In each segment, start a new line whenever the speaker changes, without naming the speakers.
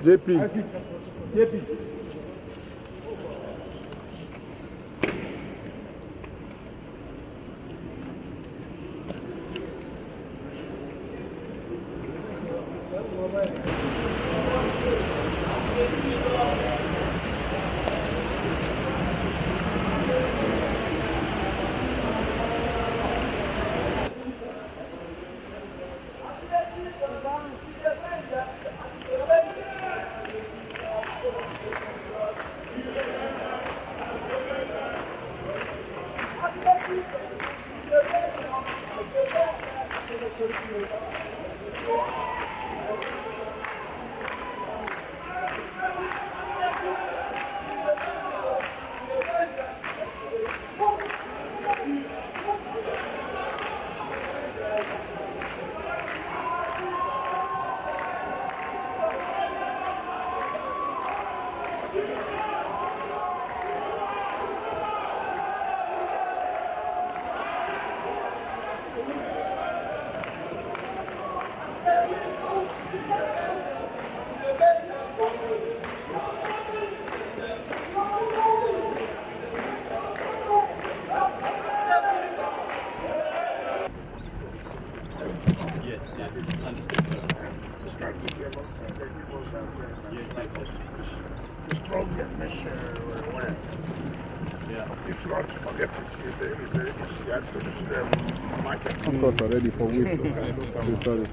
JP.
JP.
Of course, already for weeks. Sorry.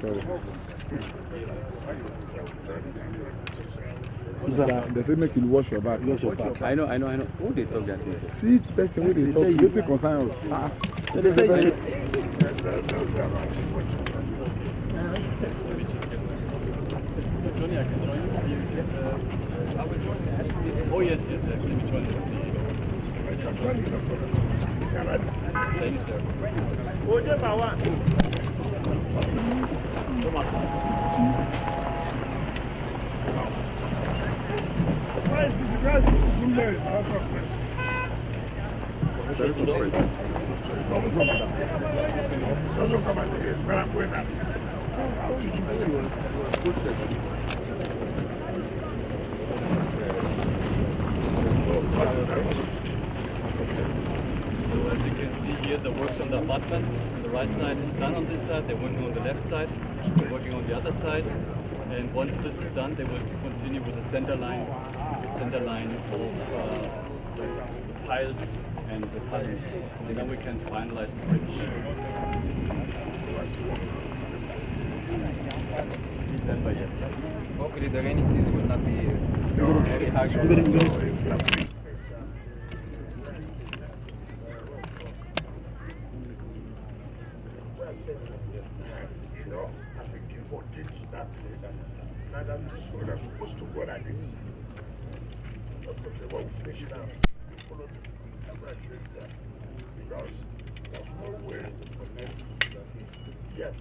They say make you wash your back.
I know. Who they talk that thing?
See, person who they talk, you take concern us.
Oh, yes. Which one is Thank you, sir. So as you can see here, the works on the abutments. The right side is done on this side. They're working on the left side. They're working on the other side. And once this is done, they will continue with the center line of the piles and the columns. And then we can finalize the bridge. December, yes, sir.
Hopefully the rainy season will not be very harsh.
This one are supposed to go like this. They won't finish it out. You follow the because there's no way. Yes,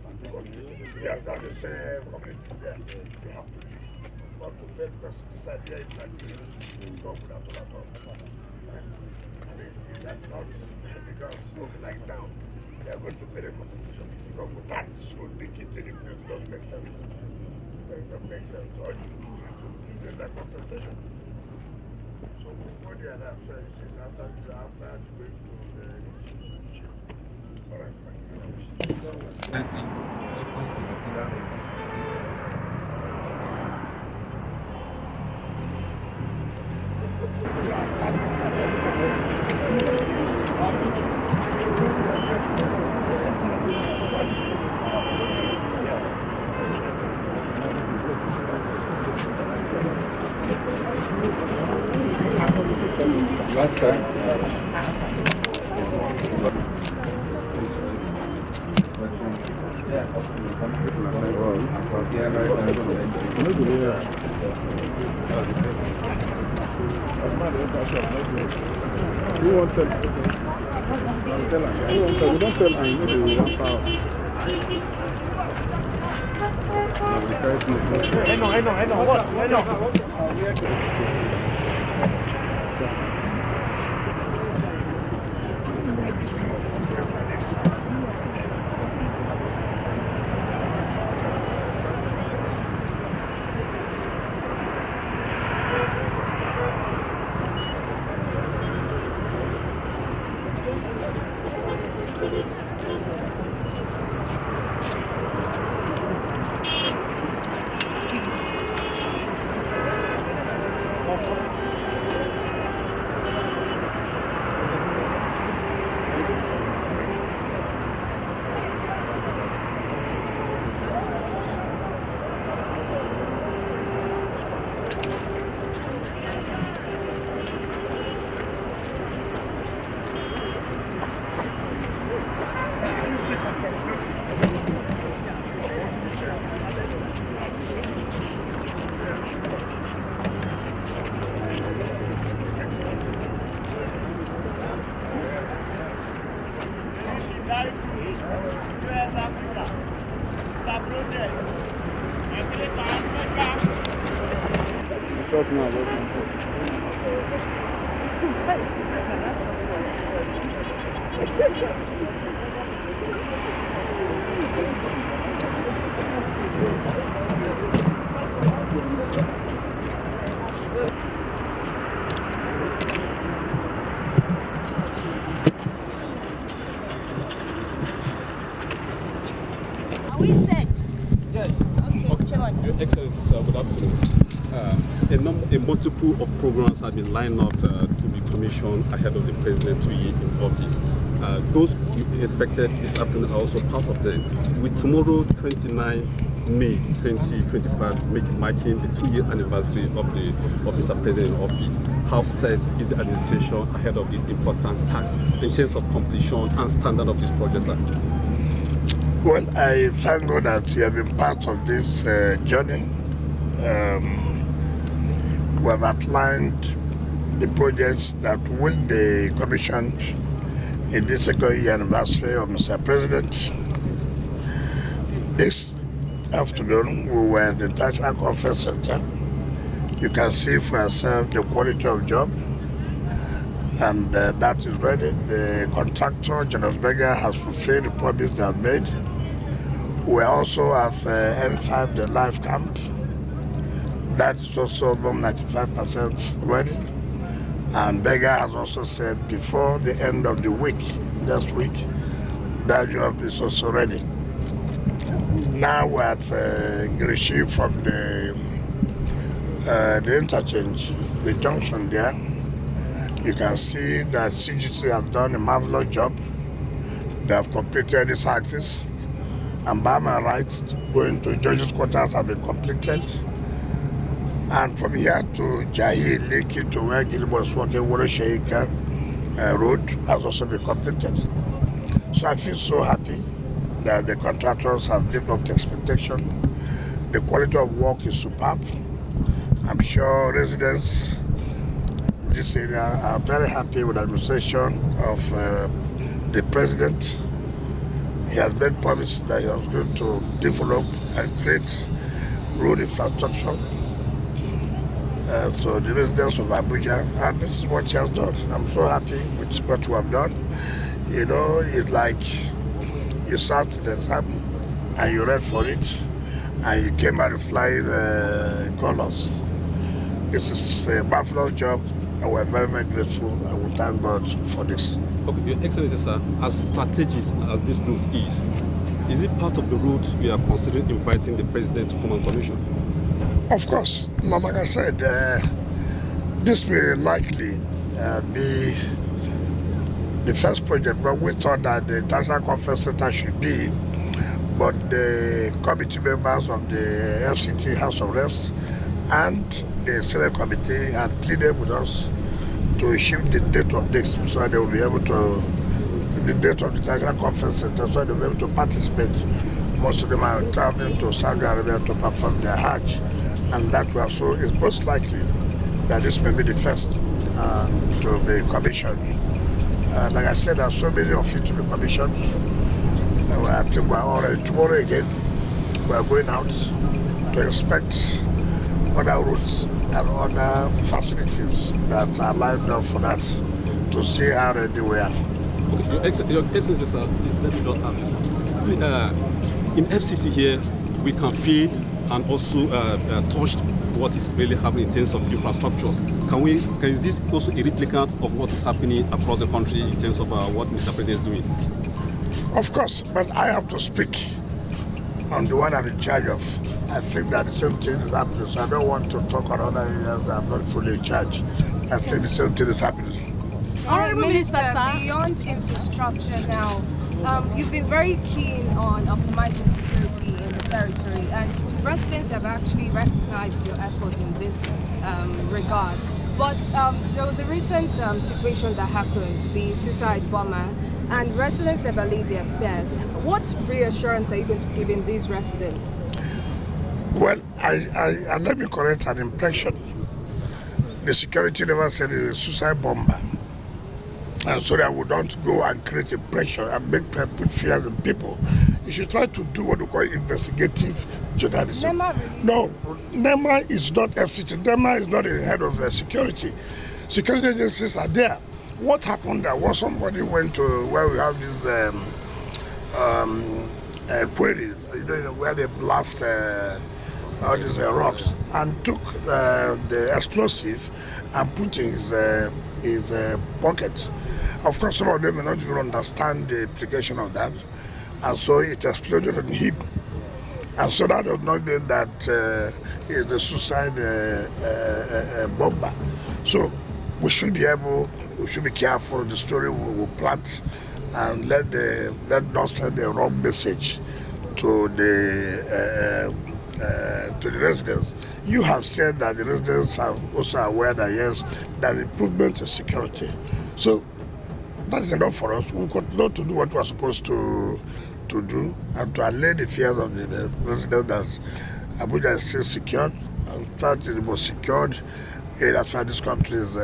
they have done the same community there. They have to do. But to pay because this idea is like go without all. I mean, that's not because looking like down. They are going to pay the compensation. Because without this would be kept in the place, it doesn't make sense. It doesn't make sense. All you do is to give them that compensation. So we go there and after going to the all right,
Last time.
You won't tell. You don't tell I know the one house.
I know.
Short now, what's
Are we set?
Yes.
Okay, Chairman.
Your Excellency, sir, good afternoon. A multiple of programs have been lined up to be commissioned ahead of the president 2 years in office. Those you expected this afternoon are also part of them. With tomorrow, 29 May 2025, marking the 2-year anniversary of Mr. President in office, how set is the administration ahead of this important task in terms of completion and standard of this project, sir?
Well, I thank God that you have been part of this journey. We have outlined the projects that will be commissioned in this 2nd year anniversary of Mr. President. This afternoon, we were at the International Conference Center. You can see for yourself the quality of job, and that is ready. The contractor, Jonas Berger, has fulfilled the promise they have made. We also have N5, the live camp. That is also 95% ready. And Berger has also said before the end of the week, this week, that job is also ready. Now we're at Grishi from the interchange, the junction there. You can see that CGC have done a marvelous job. They have completed this axis. And by my right, going to judges' quarters have been completed. And from here to Jahi, linking to where Gilbo is working, Wolosheika Road has also been completed. So I feel so happy that the contractors have lived up to expectation. The quality of work is superb. I'm sure residents in this area are very happy with the administration of the president. He has made promise that he was going to develop and create road infrastructure. So the residents of Abuja, and this is what he has done. I'm so happy with what we have done. You know, it's like you sat the exam and you read for it and you came out with flying colors. This is a marvelous job and we're very, very grateful and we thank God for this.
Okay, Your Excellency, sir, as strategic as this route is it part of the route we are considering inviting the president to come on commission?
Of course. Now, like I said, this may likely be the first project, but we thought that the International Conference Center should be, but the committee members of the FCT House of Reps and the Senate Committee had pleaded with us to shift the date of this so they will be able to, the date of the International Conference Center, so they will be able to participate. Most of them are traveling to Saudi Arabia to perform their Hajj, and that way also is most likely that this may be the first to be commissioned. Like I said, there are so many of you to be commissioned. I think we're already, tomorrow again, we're going out to inspect other routes and other facilities that are lined up for that, to see how ready we are.
Okay, Your Excellency, sir, let me just ask. In FCT here, we can feel and also touch what is really happening in terms of infrastructure. Is this also a replicant of what is happening across the country in terms of what Mr. President is doing?
Of course, but I have to speak on the one I'm in charge of. I think that the same thing is happening, so I don't want to talk on other areas that I'm not fully in charge. I think the same thing is happening.
All right, Minister, beyond infrastructure now, you've been very keen on optimizing security in the territory, and residents have actually recognized your effort in this regard. But there was a recent situation that happened, the suicide bomber, and residents have allayed their fears. What reassurance are you going to be giving these residents?
Well, I let me correct an impression. The security never said it's a suicide bomber. And so that we don't go and create a pressure and put fear in people. You should try to do what we call investigative journalism.
Naira really?
No, Naira is not FCT. Naira is not the head of security. Security agencies are there. What happened there was somebody went to where we have these quarries, where they blast all these rocks, and took the explosive and put in his pocket. Of course, some of them may not even understand the implication of that, and so it exploded on him. And so that does not mean that it's a suicide bomber. So we should be careful of the story we plant, and let not send the wrong message to the residents. You have said that the residents are also aware that yes, there's improvement in security. So that is enough for us. We continue to do what we are supposed to do, and to allay the fears of the residents that Abuja is still secured. In fact, it was secured as far as this country is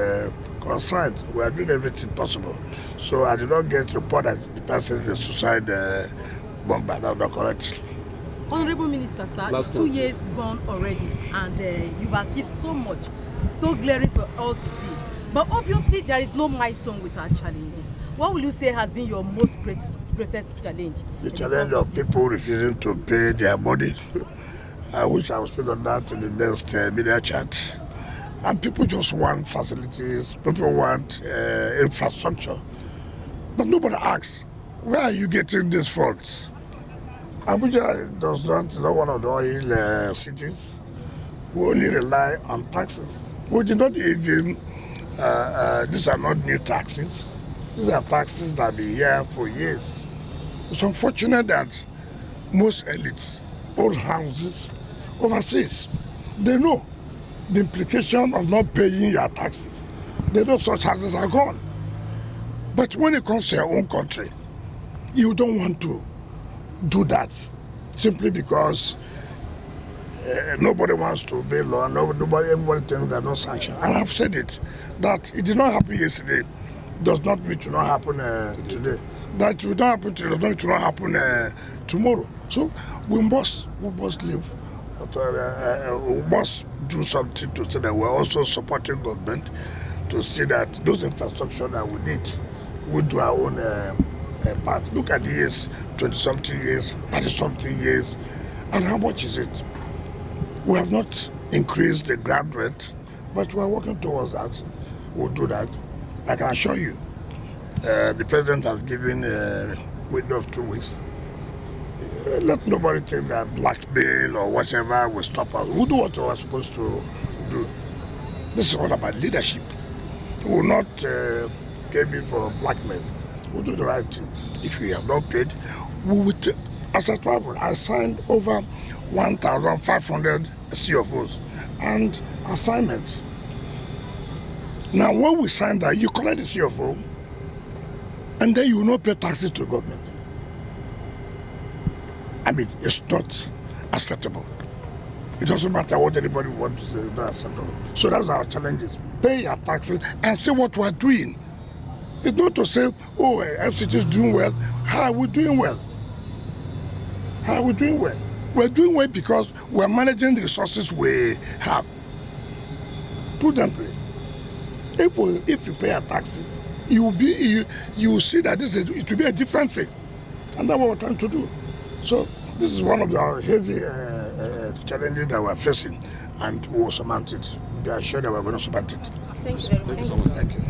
concerned. We are doing everything possible. So I did not get report that the person is a suicide bomber. That's not correct.
Honorable Minister, sir, it's 2 years gone already, and you've achieved so much, so glaring for all to see. But obviously, there is no milestone without challenges. What will you say has been your greatest challenge?
The challenge of people refusing to pay their money. I wish I would speak on that in the next media chat. And people just want facilities, people want infrastructure. But nobody asks, where are you getting these funds? Abuja is not one of the oil cities. We only rely on taxes. We did not even, these are not new taxes. These are taxes that have been here for years. It's unfortunate that most elites own houses overseas. They know the implication of not paying your taxes. They know such houses are gone. But when it comes to your own country, you don't want to do that simply because nobody wants to obey law. Everybody thinks they're not sanctioned. And I've said it, that it did not happen yesterday does not mean to not happen today. That will not happen today does not mean to not happen tomorrow. So we must live. We must do something to say that we're also supporting government to see that those infrastructure that we need, we do our own part. Look at the years, 20-something years, 30-something years, and how much is it? We have not increased the ground rent, but we're working towards that. We'll do that. I can assure you, the president has given a window of 2 weeks. Let nobody think that blackmail or whatever will stop us. We'll do what we're supposed to do. This is all about leadership. We will not give in for blackmail. We'll do the right thing. If we have not paid, we will. As I travel, I signed over 1,500 CFOs and assignments. Now, when we sign that, you collect the CFO, and then you will not pay taxes to the government. I mean, it's not acceptable. It doesn't matter what anybody wants to say, it's not acceptable. So that's our challenges. Pay your taxes and see what we're doing. It's not to say, oh, FCT is doing well. How are we doing well? How are we doing well? We're doing well because we're managing the resources we have prudently. If you pay your taxes, you will see that it will be a different thing. And that's what we're trying to do. So this is one of the heavy challenges that we're facing, and we'll surmount it. We are sure that we're going to surmount it.
Thank you very much.
Thank you.